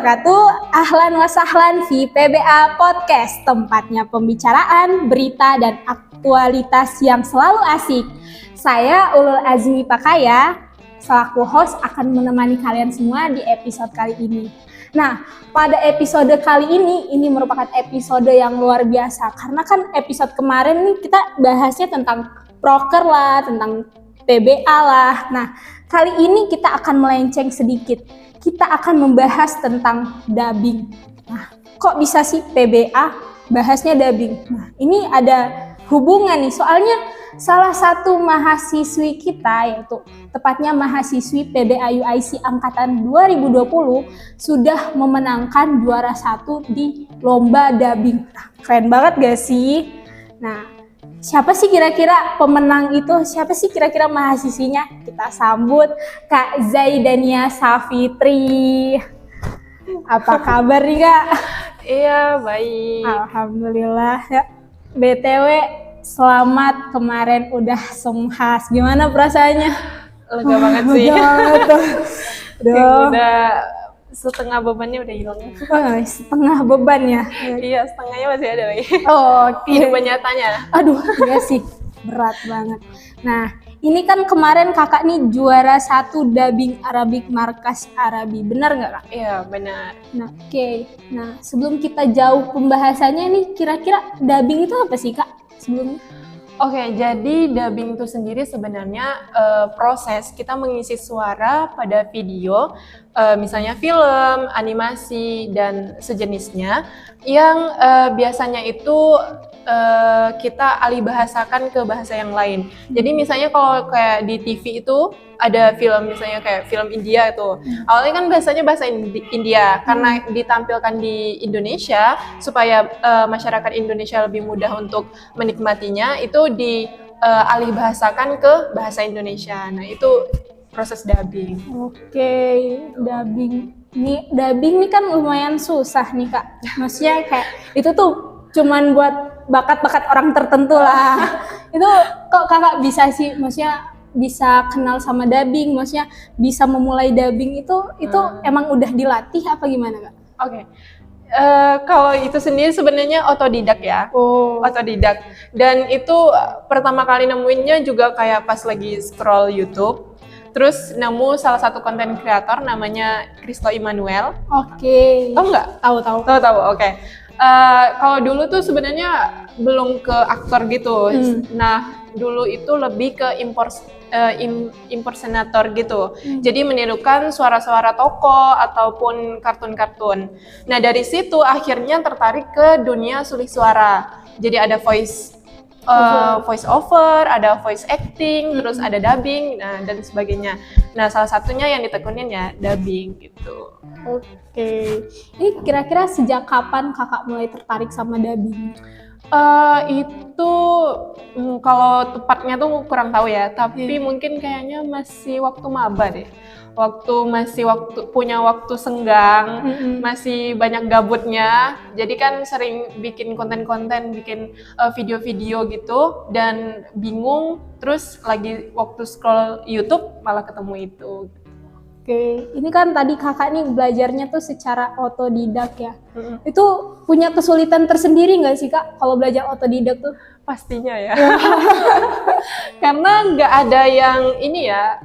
wabarakatuh. Ahlan wa sahlan fi PBA Podcast, tempatnya pembicaraan, berita, dan aktualitas yang selalu asik. Saya Ulul Azmi Pakaya, selaku host akan menemani kalian semua di episode kali ini. Nah, pada episode kali ini merupakan episode yang luar biasa. Karena kan episode kemarin nih kita bahasnya tentang proker lah, tentang PBA lah. Nah, kali ini kita akan melenceng sedikit. Kita akan membahas tentang dubbing. Nah, kok bisa sih PBA bahasnya dubbing? Nah, ini ada hubungan nih, soalnya salah satu mahasiswi kita, yaitu tepatnya mahasiswi PBA UIC Angkatan 2020, sudah memenangkan juara 1 di lomba dubbing. Nah, keren banget gak sih? Nah, siapa sih kira-kira pemenang itu? Siapa sih kira-kira mahasiswinya? Kita sambut Kak Zaidania Safitri. Apa kabar nih Kak? Iya, baik. Alhamdulillah. Ya. BTW, selamat kemarin udah semhas. Gimana perasaannya? Lega banget sih. Lega banget tuh. Udah setengah bebannya udah hilang. Setengah beban ya? Iya, setengahnya masih ada lagi. Oh, kehidupan nyatanya. Aduh, iya sih, berat banget. Nah, ini kan kemarin kakak nih juara 1 dubbing Arabic Markas Arabi, benar nggak Kak? Iya, benar. Nah, oke. Nah, sebelum kita jauh pembahasannya nih, kira-kira dubbing itu apa sih Kak sebelumnya? Oke, jadi dubbing itu sendiri sebenarnya proses kita mengisi suara pada video, misalnya film, animasi, dan sejenisnya, yang biasanya itu kita alih bahasakan ke bahasa yang lain. Jadi misalnya kalau kayak di TV itu ada film, misalnya kayak film India itu, awalnya kan bahasanya bahasa India, karena ditampilkan di Indonesia supaya masyarakat Indonesia lebih mudah untuk menikmatinya, itu dialih bahasakan ke bahasa Indonesia. Nah, itu proses dubbing. Oke, dubbing. Dubbing ini kan lumayan susah nih Kak. Maksudnya kayak itu tuh cuman buat bakat-bakat orang tertentu lah. Itu kok kakak bisa sih, maksudnya bisa kenal sama dubbing, maksudnya bisa memulai dubbing itu emang udah dilatih apa gimana Kak? Oke. Kalau itu sendiri sebenarnya otodidak ya. Otodidak. Dan itu pertama kali nemuinnya juga kayak pas lagi scroll YouTube. Terus nemu salah satu konten kreator namanya Kristo Immanuel. Oke. Tahu nggak? Tahu. Oke. Kalau dulu tuh sebenarnya belum ke aktor gitu. Nah, dulu itu lebih ke impersonator gitu. Jadi menirukan suara-suara tokoh ataupun kartun-kartun. Nah, dari situ akhirnya tertarik ke dunia sulih suara. Jadi ada voice over, ada voice acting, terus ada dubbing, nah, dan sebagainya. Nah, salah satunya yang ditekunin ya dubbing gitu. Oke. Ini kira-kira sejak kapan kakak mulai tertarik sama dubbing? Itu kalau tepatnya tuh kurang tahu ya, tapi mungkin kayaknya masih waktu maba deh. Punya waktu senggang, masih banyak gabutnya. Jadi kan sering bikin konten-konten, bikin video-video gitu, dan bingung. Terus lagi waktu scroll YouTube malah ketemu itu. Oke, ini kan tadi kakak nih belajarnya tuh secara otodidak ya. Itu punya kesulitan tersendiri nggak sih Kak kalau belajar otodidak tuh? Pastinya ya. Karena nggak ada yang ini ya,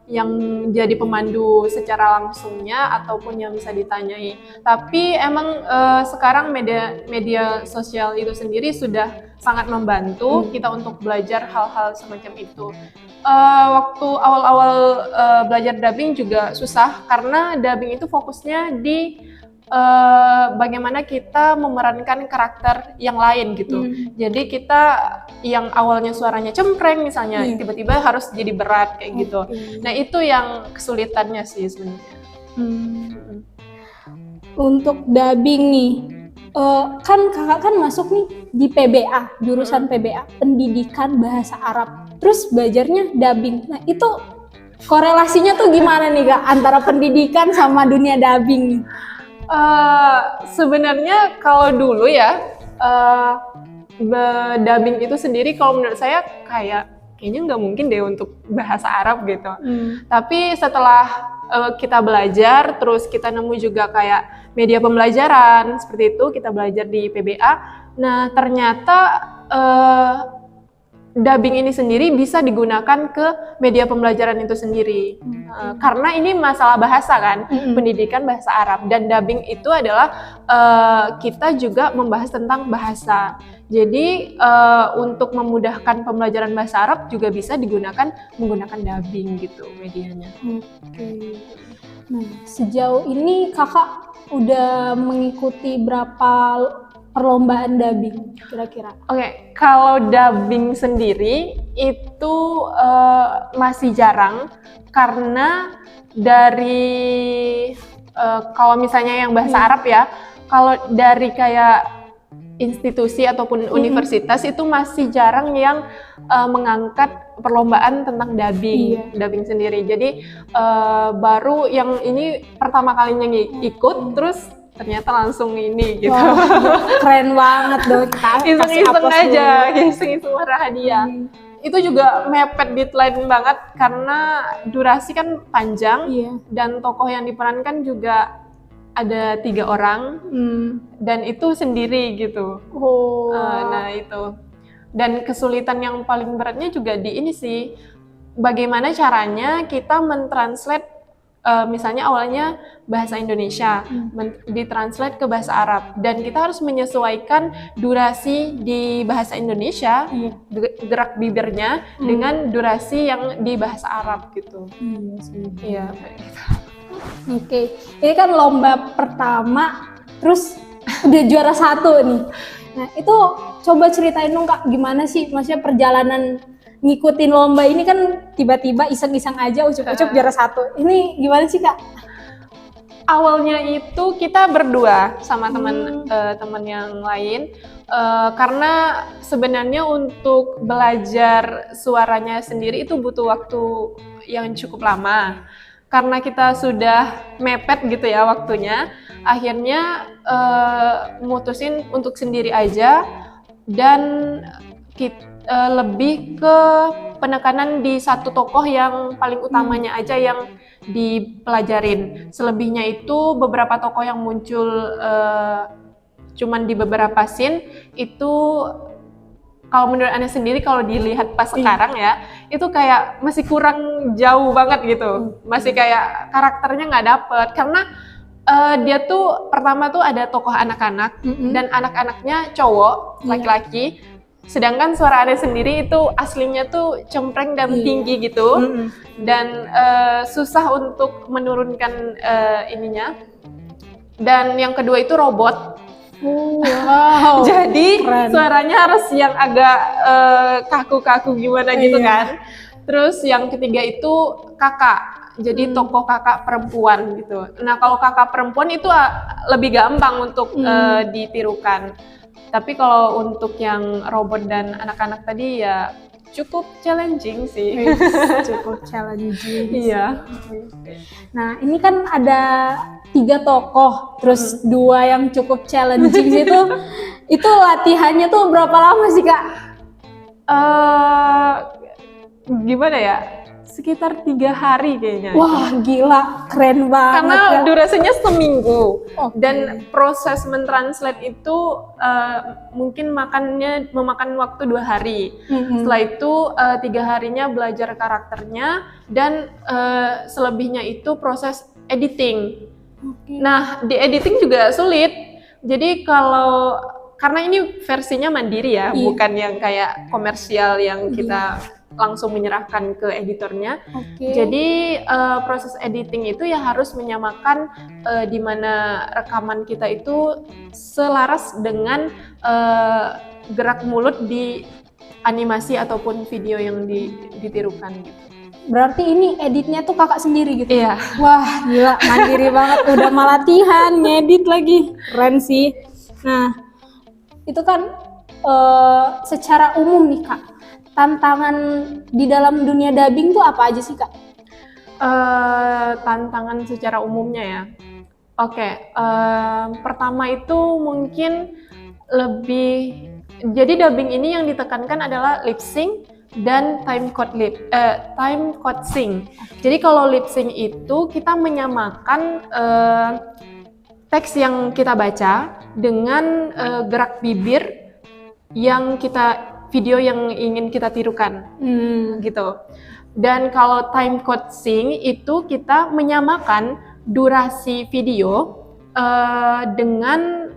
yang jadi pemandu secara langsungnya ataupun yang bisa ditanyai. Tapi emang sekarang media sosial itu sendiri sudah sangat membantu kita untuk belajar hal-hal semacam itu. Waktu awal-awal belajar dubbing juga susah karena dubbing itu fokusnya di bagaimana kita memerankan karakter yang lain gitu. Jadi kita yang awalnya suaranya cempreng misalnya, tiba-tiba harus jadi berat kayak gitu. Nah, itu yang kesulitannya sih sebenarnya. Untuk dubbing nih, kan kakak kan masuk nih di PBA, jurusan PBA, Pendidikan Bahasa Arab. Terus belajarnya dubbing. Nah, itu korelasinya tuh gimana nih Kak antara pendidikan sama dunia dubbing? Sebenarnya kalau dulu ya, dubbing itu sendiri kalau menurut saya kayak kayaknya nggak mungkin deh untuk bahasa Arab gitu. Tapi setelah kita belajar, terus kita nemu juga kayak media pembelajaran seperti itu, kita belajar di PBA. Nah ternyata dubbing ini sendiri bisa digunakan ke media pembelajaran itu sendiri. Karena ini masalah bahasa kan, pendidikan bahasa Arab, dan dubbing itu adalah kita juga membahas tentang bahasa. Jadi untuk memudahkan pembelajaran bahasa Arab juga bisa digunakan menggunakan dubbing gitu medianya. Nah, sejauh ini kakak udah mengikuti berapa perlombaan dubbing kira-kira? Oke, kalau dubbing sendiri itu masih jarang karena dari kalau misalnya yang bahasa Arab ya, kalau dari kayak institusi ataupun universitas itu masih jarang yang mengangkat perlombaan tentang dubbing, dubbing sendiri. Jadi baru yang ini pertama kalinya ikut, terus ternyata langsung ini gitu. Keren banget dong, kita iseng-iseng aja, iseng-iseng marah hadiah. Itu juga mepet deadline banget karena durasi kan panjang, dan tokoh yang diperankan juga ada 3 orang, dan itu sendiri gitu. Nah itu. Dan kesulitan yang paling beratnya juga di ini sih, bagaimana caranya kita mentranslate, misalnya awalnya bahasa Indonesia, ditranslate ke bahasa Arab, dan kita harus menyesuaikan durasi di bahasa Indonesia, gerak bibirnya dengan durasi yang di bahasa Arab gitu. Iya, gitu. Oke, ini kan lomba pertama, terus udah juara 1 nih. Nah itu coba ceritain dong Kak, gimana sih maksudnya perjalanan ngikutin lomba ini, kan tiba-tiba iseng-iseng aja ucup-ucup juara 1. Ini gimana sih Kak? Awalnya itu kita berdua sama teman yang lain, karena sebenarnya untuk belajar suaranya sendiri itu butuh waktu yang cukup lama. Karena kita sudah mepet gitu ya waktunya, akhirnya mutusin untuk sendiri aja, dan lebih ke penekanan di satu tokoh yang paling utamanya aja yang dipelajarin. Selebihnya itu beberapa tokoh yang muncul cuman di beberapa scene itu, kalau menurut Anda sendiri, kalau dilihat pas sekarang ya, itu kayak masih kurang jauh banget gitu. Masih kayak karakternya nggak dapet. Karena dia tuh pertama tuh ada tokoh anak-anak, dan anak-anaknya cowok, laki-laki. Sedangkan suara Anda sendiri itu aslinya tuh cempreng dan tinggi gitu. Dan susah untuk menurunkan ininya. Dan yang kedua itu robot. Wow. Jadi keren. Suaranya harus yang agak kaku-kaku gimana gitu kan. Terus yang ketiga itu kakak. Jadi tokoh kakak perempuan gitu. Nah kalau kakak perempuan itu lebih gampang untuk ditirukan. Tapi kalau untuk yang robot dan anak-anak tadi ya cukup challenging sih. Cukup challenging. Iya. Nah ini kan ada 3 tokoh, terus 2 yang cukup challenging itu latihannya tuh berapa lama sih Kak? Gimana ya? Sekitar 3 hari kayaknya. Wah gila, keren banget. Karena ya. durasinya seminggu, dan proses mentranslate itu mungkin memakan waktu 2 hari. Setelah itu 3 harinya belajar karakternya, dan selebihnya itu proses editing. Nah di editing juga sulit. Jadi karena ini versinya mandiri ya, bukan yang kayak komersial yang kita langsung menyerahkan ke editornya. Jadi proses editing itu ya harus menyamakan di mana rekaman kita itu selaras dengan gerak mulut di animasi ataupun video yang ditirukan gitu. Berarti ini editnya tuh kakak sendiri gitu? Iya. Wah gila, mandiri banget, udah latihan, ngedit lagi, keren sih. Nah itu kan secara umum nih Kak, tantangan di dalam dunia dubbing tuh apa aja sih Kak? Tantangan secara umumnya ya. Pertama itu mungkin jadi dubbing ini yang ditekankan adalah lip sync dan time code sync. Jadi kalau lip sync itu kita menyamakan teks yang kita baca dengan gerak bibir video yang ingin kita tirukan, gitu. Dan kalau time code sync itu kita menyamakan durasi video dengan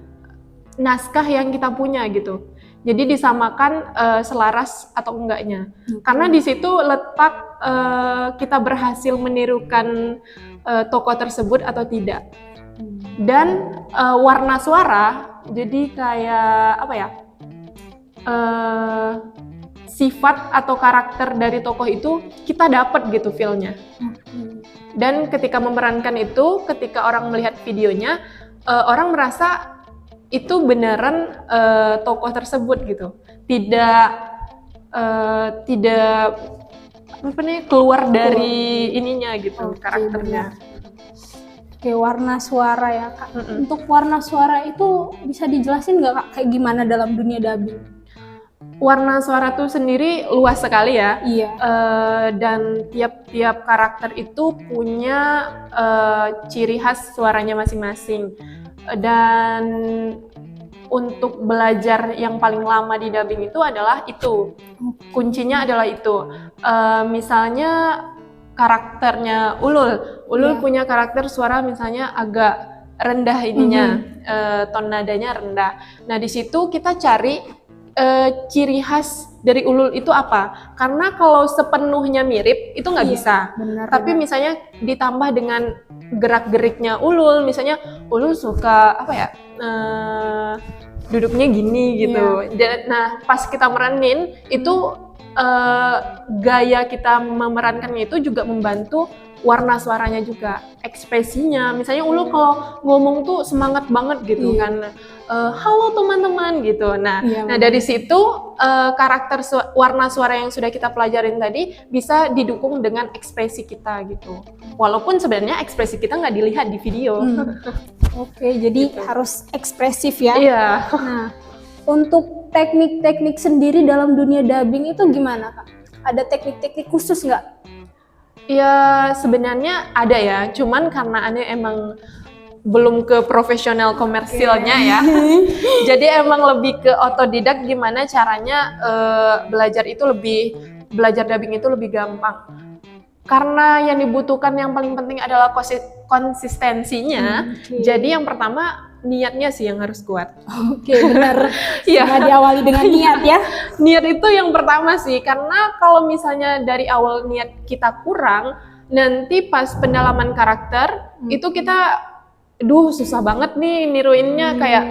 naskah yang kita punya gitu. Jadi disamakan selaras atau enggaknya. Karena di situ letak kita berhasil menirukan tokoh tersebut atau tidak. Dan warna suara, jadi kayak apa ya? Sifat atau karakter dari tokoh itu kita dapat gitu feel-nya. Dan ketika memerankan itu, ketika orang melihat videonya, orang merasa itu beneran tokoh tersebut gitu, tidak keluar dari ininya gitu, karakternya. Oke, warna suara ya Kak. Untuk warna suara itu bisa dijelasin nggak Kak, kayak gimana dalam dunia dubbing? Warna suara tuh sendiri luas sekali ya. Iya. Dan tiap karakter itu punya ciri khas suaranya masing-masing. Dan untuk belajar yang paling lama di dubbing itu adalah itu. Kuncinya adalah itu. Misalnya karakternya Ulul punya karakter suara misalnya agak rendah ininya, ton nadanya rendah. Nah di situ kita cari ciri khas dari Ulul itu apa? Karena kalau sepenuhnya mirip itu nggak bisa. Benar, tapi misalnya ditambah dengan gerak-geriknya Ulul, misalnya Ulul suka apa ya? Duduknya gini gitu. Nah pas kita meranin itu gaya kita memerankannya itu juga membantu warna suaranya juga, ekspresinya. Misalnya Ulul kalau ngomong tuh semangat banget gitu kan, halo teman-teman gitu. Nah dari situ karakter warna suara yang sudah kita pelajarin tadi bisa didukung dengan ekspresi kita gitu. Walaupun sebenarnya ekspresi kita nggak dilihat di video. Oke, jadi harus ekspresif ya. Iya. Nah, untuk teknik-teknik sendiri dalam dunia dubbing itu gimana Kak? Ada teknik-teknik khusus nggak? Ya sebenarnya ada ya, cuman karena Ane emang belum ke profesional komersilnya ya. Jadi emang lebih ke otodidak gimana caranya belajar dubbing itu lebih gampang. Karena yang dibutuhkan yang paling penting adalah konsistensinya. Jadi yang pertama niatnya sih yang harus kuat. Oke, benar. Nggak diawali dengan niat ya. Niat itu yang pertama sih, karena kalau misalnya dari awal niat kita kurang, nanti pas pendalaman karakter itu kita susah banget nih niruinnya, kayak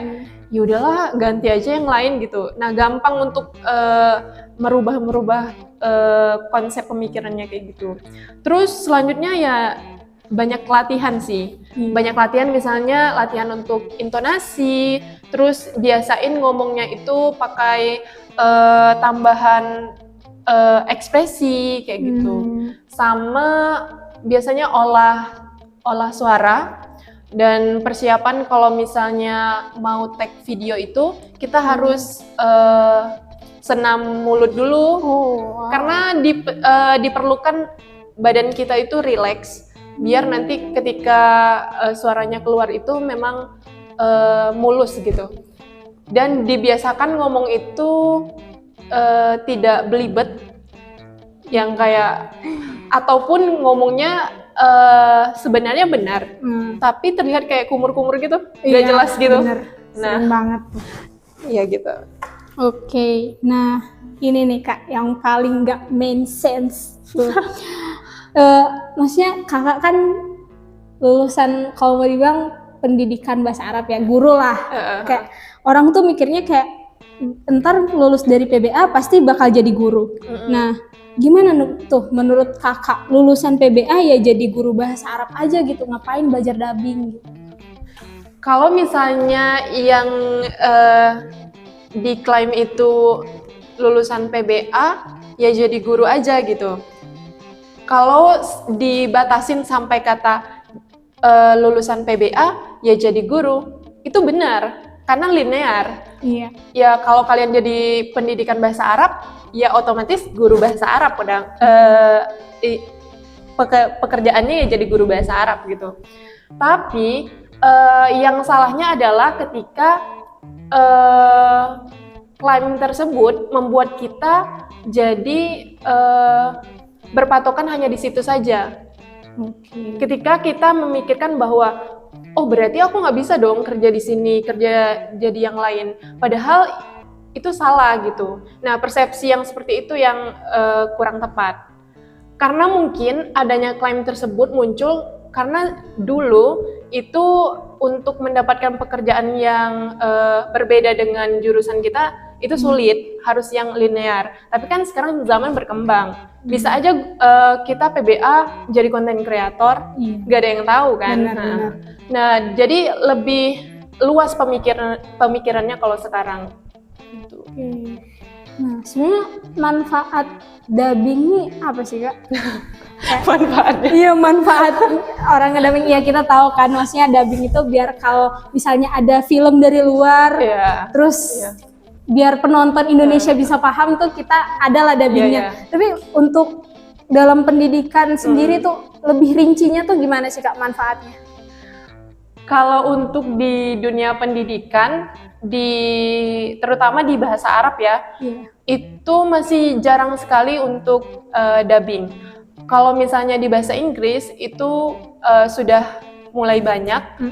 yaudahlah ganti aja yang lain gitu. Nah gampang untuk merubah konsep pemikirannya kayak gitu. Terus selanjutnya ya banyak latihan sih. Banyak latihan, misalnya latihan untuk intonasi, terus biasain ngomongnya itu pakai tambahan ekspresi kayak gitu. Sama biasanya olah suara, dan persiapan kalau misalnya mau tag video itu kita harus senam mulut dulu. Karena diperlukan badan kita itu rileks biar nanti ketika suaranya keluar itu memang mulus gitu. Dan dibiasakan ngomong itu tidak belibet yang kayak, ataupun ngomongnya sebenarnya benar tapi terlihat kayak kumur-kumur gitu, nggak jelas gitu. Bener. Sering banget. Iya gitu. Oke, nah ini nih Kak yang paling nggak main sense. Maksudnya kakak kan lulusan kalau mau dibilang pendidikan bahasa Arab ya, guru lah. Kayak orang tuh mikirnya kayak entar lulus dari PBA pasti bakal jadi guru. Nah, gimana tuh menurut kakak lulusan PBA ya jadi guru bahasa Arab aja gitu, ngapain belajar dubbing gitu? Kalau misalnya yang diklaim itu lulusan PBA ya jadi guru aja gitu. Kalau dibatasin sampai kata lulusan PBA ya jadi guru, itu benar. karena linear. Iya. Ya kalau kalian jadi pendidikan bahasa Arab, ya otomatis guru bahasa Arab pekerjaannya ya jadi guru bahasa Arab gitu. Tapi yang salahnya adalah ketika klaim tersebut membuat kita jadi berpatokan hanya di situ saja. Ketika kita memikirkan bahwa oh berarti aku nggak bisa dong kerja di sini, kerja jadi yang lain. Padahal itu salah gitu. Nah persepsi yang seperti itu yang kurang tepat. Karena mungkin adanya klaim tersebut muncul karena dulu itu untuk mendapatkan pekerjaan yang berbeda dengan jurusan kita itu sulit, harus yang linear. Tapi kan sekarang zaman berkembang, bisa aja kita PBA jadi konten kreator, nggak ada yang tahu kan. Benar. Nah, jadi lebih luas pemikirannya kalau sekarang. Gitu. Nah, sebenarnya manfaat dubbing ini apa sih Kak? Manfaatnya? Iya, manfaat orang ngedubbing. Ya kita tahu kan, maksudnya dubbing itu biar kalau misalnya ada film dari luar, terus biar penonton Indonesia bisa paham tuh kita adalah dubbingnya. Tapi untuk dalam pendidikan sendiri tuh lebih rincinya tuh gimana sih Kak manfaatnya? Kalau untuk di dunia pendidikan, terutama di bahasa Arab ya, itu masih jarang sekali untuk dubbing. Kalau misalnya di bahasa Inggris itu sudah mulai banyak.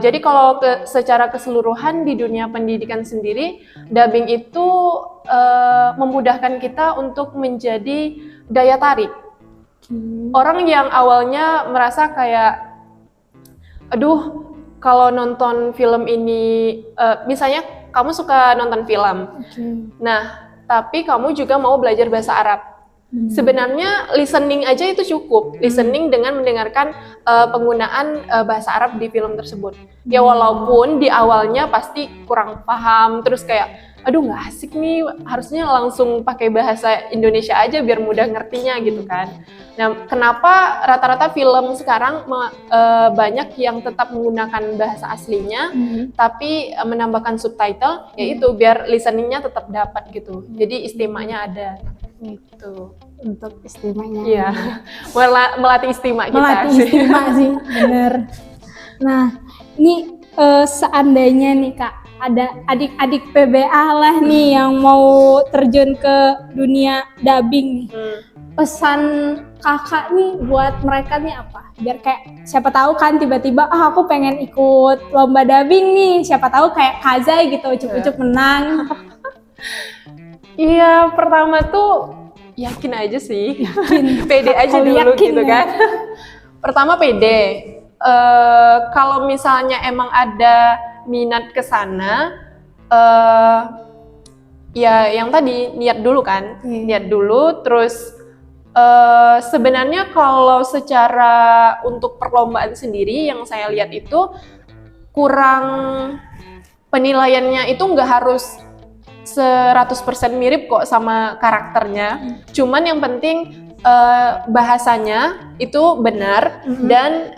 Jadi kalau secara keseluruhan di dunia pendidikan sendiri, dubbing itu memudahkan kita untuk menjadi daya tarik. Orang yang awalnya merasa kayak, aduh kalau nonton film ini, misalnya kamu suka nonton film, nah tapi kamu juga mau belajar bahasa Arab. Sebenarnya listening aja itu cukup, listening dengan mendengarkan penggunaan bahasa Arab di film tersebut. Ya walaupun di awalnya pasti kurang paham, terus kayak, aduh nggak asik nih, harusnya langsung pakai bahasa Indonesia aja biar mudah ngertinya gitu kan. Nah, kenapa rata-rata film sekarang banyak yang tetap menggunakan bahasa aslinya, tapi menambahkan subtitle, yaitu biar listeningnya tetap dapat gitu. Jadi istimanya ada. Gitu. Untuk istimanya. Iya. Melatih istima kita. Melatih istima sih, bener. Nah, ini seandainya nih Kak, ada adik-adik PBA lah nih yang mau terjun ke dunia dubbing nih. Pesan Kakak nih buat mereka nih apa? Biar kayak siapa tahu kan tiba-tiba aku pengen ikut lomba dubbing nih, siapa tahu kayak Kazai gitu ucup-ucup menang. Iya, pertama tuh yakin aja sih, pede aja dulu gitu kan. Pertama pede. Kalau misalnya emang ada minat ke sana, ya yang tadi niat dulu kan, niat dulu. Terus sebenarnya kalau secara untuk perlombaan sendiri yang saya lihat itu kurang, penilaiannya itu nggak harus 100% mirip kok sama karakternya. Cuman yang penting bahasanya itu benar dan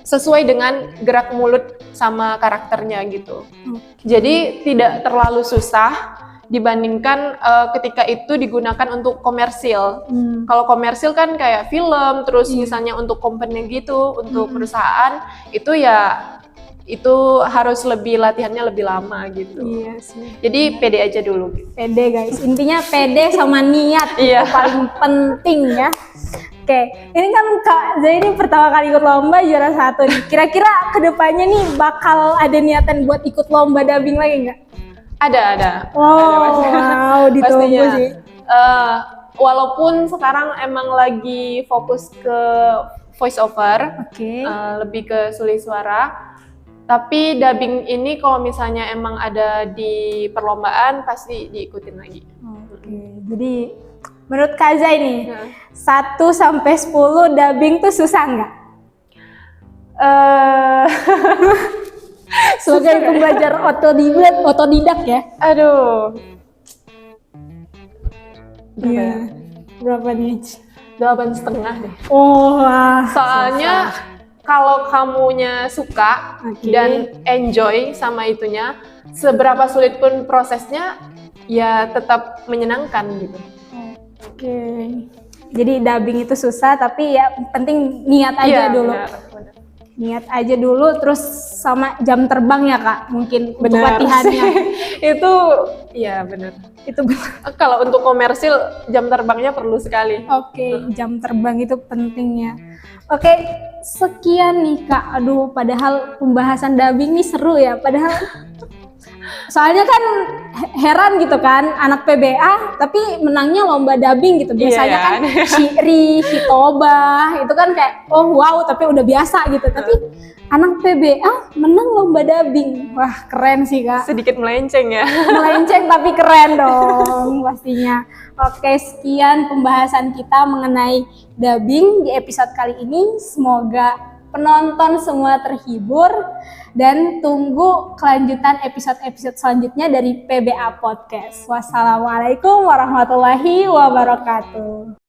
sesuai dengan gerak mulut sama karakternya gitu. Jadi tidak terlalu susah dibandingkan ketika itu digunakan untuk komersil. Kalau komersil kan kayak film, terus misalnya untuk company gitu, untuk perusahaan, itu ya itu harus latihannya lebih lama gitu. Iya sih. Jadi pede aja dulu. Pede guys, intinya pede sama niat itu paling penting ya. Oke, ini kan Kak Zai ini pertama kali ikut lomba juara 1 nih. Kira-kira kedepannya nih bakal ada niatan buat ikut lomba dubbing lagi nggak? Ada. Wow, ditunggu sih. Walaupun sekarang emang lagi fokus ke voice over, lebih ke sulih suara. Tapi dubbing ini kalau misalnya emang ada di perlombaan pasti diikutin lagi. Jadi menurut Kak Zai nih, 1-10 dubbing tuh susah nggak? Sebagai pembelajar otodidak ya? Aduh. Berapa nih? 8,5 deh. Oh, soalnya kalau kamunya suka Oke. dan enjoy sama itunya, seberapa sulit pun prosesnya, ya tetap menyenangkan gitu. Oke. Jadi dubbing itu susah, tapi ya penting niat aja Iya, dulu. benar. Niat aja dulu, terus sama jam terbang ya Kak, mungkin untuk Benar latihannya. sih. Itu, ya benar. Itu Kalau untuk komersil, jam terbangnya perlu sekali. Oke, jam terbang itu pentingnya. Oke, sekian nih Kak. Aduh, padahal pembahasan dubbing ini seru ya. Padahal soalnya kan heran gitu kan, anak PBA tapi menangnya lomba dubbing gitu. Biasanya Iya, kan Syiri, Hitoba, itu kan kayak oh wow, tapi udah biasa gitu. Tapi anak PBA menang lomba dubbing. Wah, keren sih Kak. Sedikit melenceng ya. Melenceng tapi keren dong pastinya. Oke, sekian pembahasan kita mengenai dubbing di episode kali ini. Semoga penonton semua terhibur dan tunggu kelanjutan episode-episode selanjutnya dari PBA Podcast. Wassalamualaikum warahmatullahi wabarakatuh.